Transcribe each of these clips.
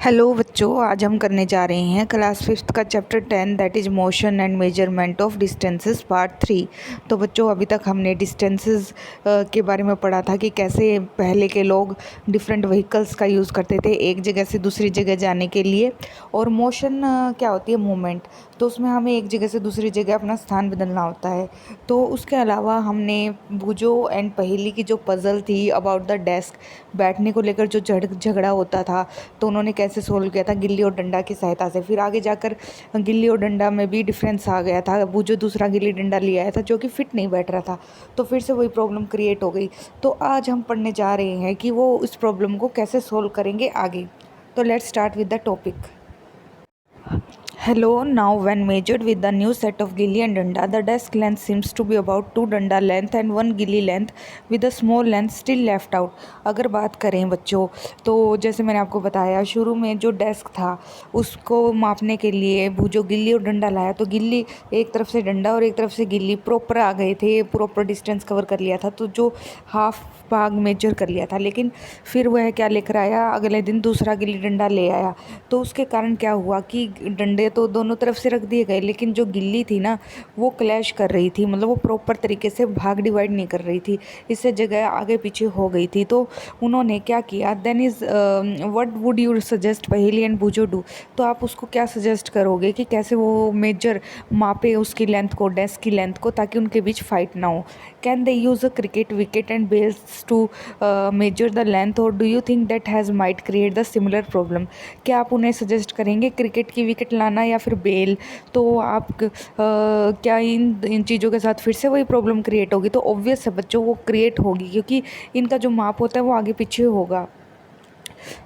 Hello बच्चों, आज हम करने जा रहे हैं क्लास फिफ्थ का chapter 10 that is motion and measurement of distances part 3। तो बच्चों, अभी तक हमने डिस्टेंसेस के बारे में पढ़ा था कि कैसे पहले के लोग डिफरेंट व्हीकल्स का यूज़ करते थे एक जगह से दूसरी जगह जाने के लिए। और मोशन क्या होती है? मूवमेंट। तो उसमें हमें एक जगह से दूसरी जगह अपना स्थान बदलना होता है। तो उसके अलावा हमने बूझो एंड पहेली की जो पज़ल थी अबाउट द डेस्क, बैठने को लेकर जो झगड़ा होता था, तो उन्होंने कैसे सोल्व किया था? गिल्ली और डंडा की सहायता से। फिर आगे जाकर गिल्ली और डंडा में भी डिफरेंस आ गया था। वो जो दूसरा गिल्ली डंडा ले आया था जो कि फिट नहीं बैठ रहा था, तो फिर से वही प्रॉब्लम क्रिएट हो गई। तो आज हम पढ़ने जा रहे हैं कि वो इस प्रॉब्लम को कैसे सोल्व करेंगे आगे। तो let's start with the topic. Hello, now when measured with the new set of gilli and danda, the desk length seems to be about 2 danda length and 1 gilli length with a small length still left out। अगर बात करें बच्चों, तो जैसे मैंने आपको बताया शुरू में, जो डेस्क था उसको मापने के लिए वो जो गिल्ली और डंडा लाया, तो गिल्ली एक तरफ से डंडा और एक तरफ से गिल्ली प्रॉपर आ गए थे, प्रॉपर डिस्टेंस कवर कर लिया था, तो जो हाफ भाग मेजर कर लिया था। लेकिन फिर वह क्या लेकर आया? अगले दिन दूसरा गिल्ली डंडा ले आया। तो उसके कारण क्या हुआ कि डंडे तो दोनों तरफ से रख दिए गए, लेकिन जो गिल्ली थी ना, वो क्लैश कर रही थी, मतलब वो प्रॉपर तरीके से भाग डिवाइड नहीं कर रही थी, इससे जगह आगे पीछे हो गई थी। तो उन्होंने क्या किया? Then is what would you suggest पहेली एंड बूझो डू। तो आप उसको क्या सजेस्ट करोगे कि कैसे वो मेजर मापे उसकी लेंथ को, डेस्क की लेंथ को, ताकि उनके बीच फाइट ना हो? Can they use a cricket wicket and bails to measure the length, और do you think that has might create the similar problem? क्या आप उन्हें सजेस्ट करेंगे क्रिकेट की विकेट लाना या फिर बेल? तो आप क्या इन चीज़ों के साथ फिर से वही प्रॉब्लम क्रिएट होगी? तो ऑब्वियस है बच्चों, वो क्रिएट होगी, क्योंकि इनका जो माप होता है वो आगे पीछे होगा।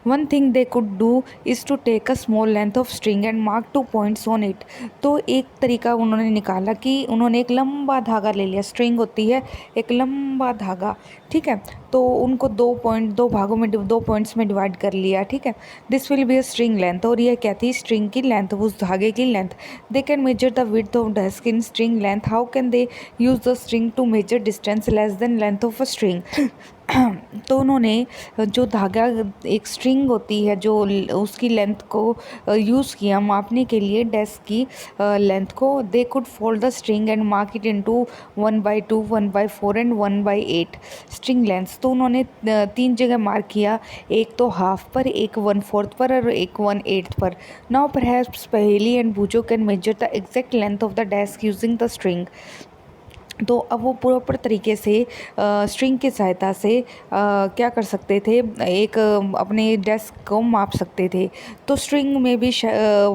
One thing they could do is to take a small length of string and mark 2 points on it। तो एक तरीका उन्होंने निकाला कि उन्होंने एक लंबा धागा ले लिया। स्ट्रिंग होती है एक लंबा धागा, ठीक है? तो उनको दो भागों में, 2 पॉइंट्स में डिवाइड कर लिया, ठीक है? This will be a string length, और यह क्या थी? स्ट्रिंग की लेंथ, उस धागे की length. They can measure the width of desk in string length. How can they use the string to measure distance less than length of a string? तो उन्होंने जो धागा, एक स्ट्रिंग होती है, जो उसकी लेंथ को यूज़ किया मापने के लिए डेस्क की लेंथ को। They could fold the string and mark it into 1/2, 1/4 and 1/8 string lengths. तो उन्होंने 3 जगह मार्क किया, एक तो हाफ पर, एक 1/4 पर और एक 1/8 पर। Now perhaps Paheli and Boojho can measure the exact length of the desk using the string. तो अब वो प्रॉपर तरीके से स्ट्रिंग की सहायता से क्या कर सकते थे? एक अपने डेस्क को माप सकते थे। तो स्ट्रिंग में भी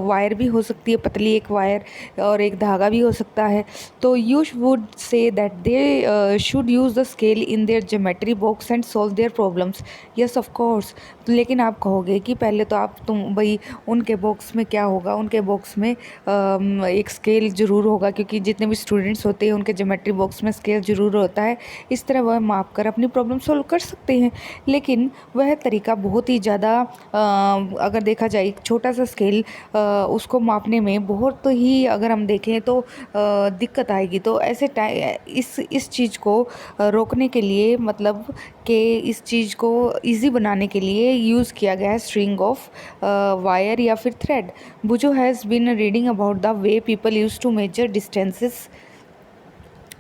वायर भी हो सकती है, पतली एक वायर, और एक धागा भी हो सकता है। तो you would say that they should use the scale in their geometry box and solve their problems. Yes of course. लेकिन आप कहोगे कि पहले तो तुम भाई, उनके बॉक्स में क्या होगा? उनके बॉक्स में एक स्केल ज़रूर होगा, क्योंकि जितने भी स्टूडेंट्स होते हैं उनके ज्योमेट्री बॉक्स में स्केल ज़रूर होता है। इस तरह वह माप कर अपनी प्रॉब्लम सॉल्व कर सकते हैं। लेकिन वह तरीका बहुत ही ज़्यादा, अगर देखा जाए, एक छोटा सा स्केल उसको मापने में बहुत ही, अगर हम देखें तो दिक्कत आएगी। तो ऐसे इस चीज़ को रोकने के लिए, मतलब कि इस चीज़ को ईजी बनाने के लिए यूज़ किया गया है स्ट्रिंग ऑफ वायर या फिर thread. Boojho has been reading about the way people use to measure distances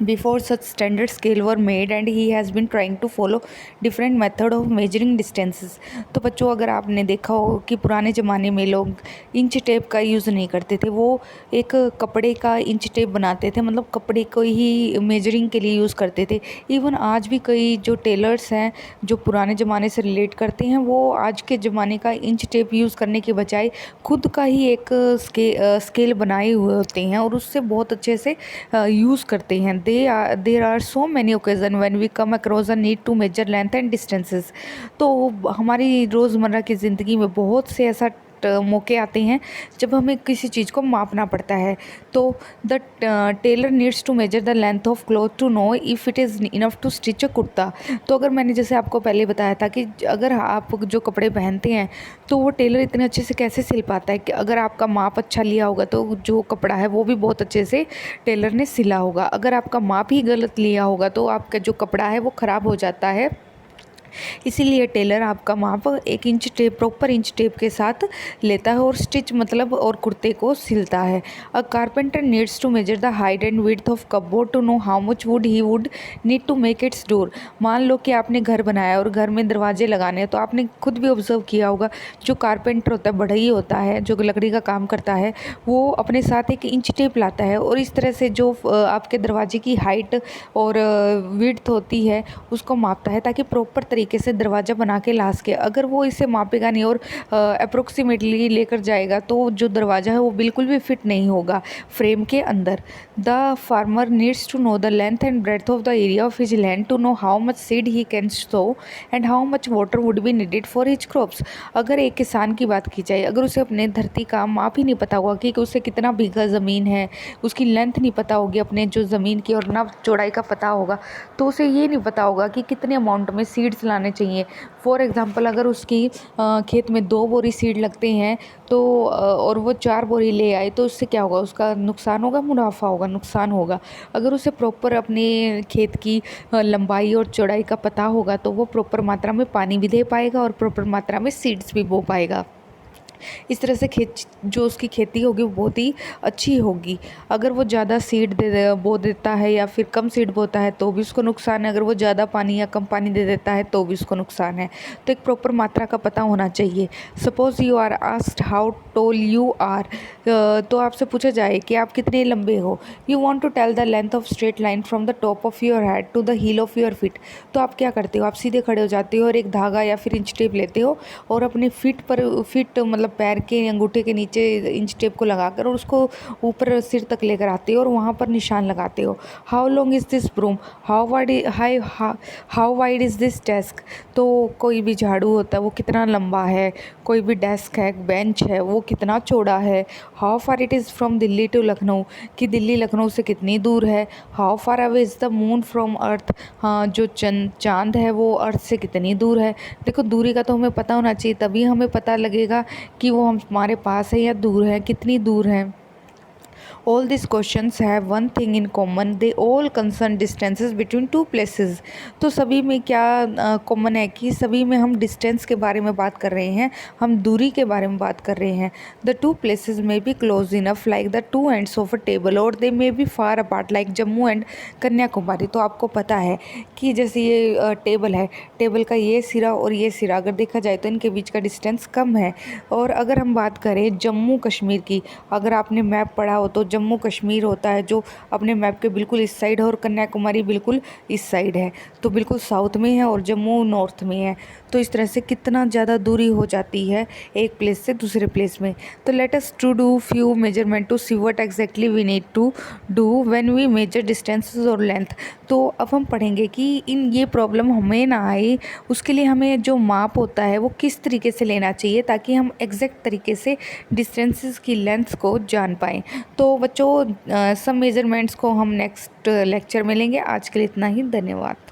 before such standard scale were made, and he has been trying to follow different method of measuring distances। तो बच्चों, अगर आपने देखा हो कि पुराने ज़माने में लोग इंच टेप का यूज़ नहीं करते थे, वो एक कपड़े का इंच टेप बनाते थे, मतलब कपड़े को ही मेजरिंग के लिए यूज़ करते थे। इवन आज भी कई जो टेलर्स हैं जो पुराने ज़माने से रिलेट करते हैं, वो आज के ज़माने का इंच टेप यूज़ करने के बजाय खुद का ही एक स्केल बनाए हुए होते हैं, और उससे बहुत अच्छे से यूज़ करते हैं। there are so many occasions when we come across a need to measure length and distances। तो हमारी रोज़मर्रा की ज़िंदगी में बहुत से ऐसा मौके आते हैं जब हमें किसी चीज़ को मापना पड़ता है। तो the tailor needs to measure the length of cloth to know if it is enough to stitch a kurta. तो अगर मैंने जैसे आपको पहले बताया था कि अगर आप जो कपड़े पहनते हैं, तो वो टेलर इतने अच्छे से कैसे सिल पाता है कि अगर आपका माप अच्छा लिया होगा तो जो कपड़ा है वो भी बहुत अच्छे से टेलर ने सिला होगा। अगर आपका माप ही गलत लिया होगा तो आपका जो कपड़ा है वो ख़राब हो जाता है। इसीलिए टेलर आपका माप 1 inch tape, proper inch tape के साथ लेता है और स्टिच मतलब और कुर्ते को सिलता है। A carpenter needs to measure the height and width of cupboard to know how much wood he would need to make its door. मान लो कि आपने घर बनाया और घर में दरवाजे लगाने हैं, तो आपने खुद भी ऑब्जर्व किया होगा, जो कारपेंटर होता है, बढ़ई होता है, जो लकड़ी का काम करता है, वो अपने साथ 1 इंच टेप लाता है और इस तरह से जो आपके दरवाजे की हाइट और विड्थ होती है उसको मापता है, ताकि प्रॉपर तरीके से दरवाज़ा बना के ला सके। अगर वो इसे मापेगा नहीं और अप्रोक्सीमेटली लेकर जाएगा, तो जो दरवाज़ा है वो बिल्कुल भी फिट नहीं होगा फ्रेम के अंदर। The farmer needs to know the length and breadth of the area of his land to know how much seed he can sow and how much water would be needed for his crops. अगर एक किसान की बात की जाए, अगर उसे अपने धरती का माप ही नहीं पता होगा कि उसे कितना बीघा ज़मीन है, उसकी लेंथ नहीं पता होगी अपने जो ज़मीन की, और ना चौड़ाई का पता होगा, तो उसे ये नहीं पता होगा कि कितने अमाउंट में सीड्स लाने चाहिए। फॉर एग्ज़ाम्पल, अगर उसकी खेत में 2 बोरी सीड लगते हैं, तो और वो 4 बोरी ले आए, तो उससे क्या होगा, उसका नुकसान होगा, मुनाफा होगा, नुकसान होगा। अगर उसे प्रॉपर अपने खेत की लंबाई और चौड़ाई का पता होगा, तो वो प्रॉपर मात्रा में पानी भी दे पाएगा और प्रॉपर मात्रा में सीड्स भी बो पाएगा। इस तरह से जो उसकी खेती होगी वो बहुत ही अच्छी होगी। अगर वो ज़्यादा सीड बो देता है या फिर कम सीड बोता है तो भी उसको नुकसान है। अगर वो ज़्यादा पानी या कम पानी दे देता है तो भी उसको नुकसान है। तो एक प्रॉपर मात्रा का पता होना चाहिए। Suppose you are asked how tall you are, तो आपसे पूछा जाए कि आप कितने लंबे हो। You want to tell the length of straight line from the top of your head to the heel of your feet. तो आप क्या करते हो, आप सीधे खड़े हो जाते हो और एक धागा या फिर इंच टेप लेते हो और अपने फीट मतलब पैर के अंगूठे के नीचे इंच टेप को लगाकर और उसको ऊपर सिर तक लेकर आते हो और वहाँ पर निशान लगाते हो। How long is this broom, how wide is this desk. तो कोई भी झाड़ू होता है वो कितना लंबा है, कोई भी डेस्क है, बेंच है, वो कितना चौड़ा है। How far it is from Delhi to Lucknow, कि दिल्ली लखनऊ से कितनी दूर है। How far away is the moon from earth, हाँ जो चांद है वो अर्थ से कितनी दूर है। देखो, दूरी का तो हमें पता होना चाहिए, तभी हमें पता लगेगा कि वो हमारे पास है या दूर है, कितनी दूर है। All these questions have one thing in common, they all concern distances between two places। तो सभी में क्या कॉमन है कि सभी में हम डिस्टेंस के बारे में बात कर रहे हैं, हम दूरी के बारे में बात कर रहे हैं। The two places may be close enough like the two ends of a table or they may be far apart like Jammu and Kanyakumari. तो आपको पता है कि जैसे ये टेबल है, टेबल का ये सिरा और ये सिरा अगर देखा जाए तो इनके बीच का डिस्टेंस कम है। और अगर हम बात करें जम्मू कश्मीर की, अगर आपने मैप पढ़ा हो तो जम्मू कश्मीर होता है जो अपने मैप के बिल्कुल इस साइड है और कन्याकुमारी बिल्कुल इस साइड है, तो बिल्कुल साउथ में है और जम्मू नॉर्थ में है। तो इस तरह से कितना ज़्यादा दूरी हो जाती है एक प्लेस से दूसरे प्लेस में। तो let us to do few measurement to see what exactly we need to do when we measure distances और लेंथ। तो अब हम पढ़ेंगे कि ये प्रॉब्लम हमें ना आए, उसके लिए हमें जो माप होता है वो किस तरीके से लेना चाहिए ताकि हम एग्जैक्ट तरीके से डिस्टेंसेस की लेंथ्स को जान पाएँ। तो बच्चों, सब मेजरमेंट्स को हम नेक्स्ट लेक्चर में लेंगे। आज के लिए इतना ही, धन्यवाद।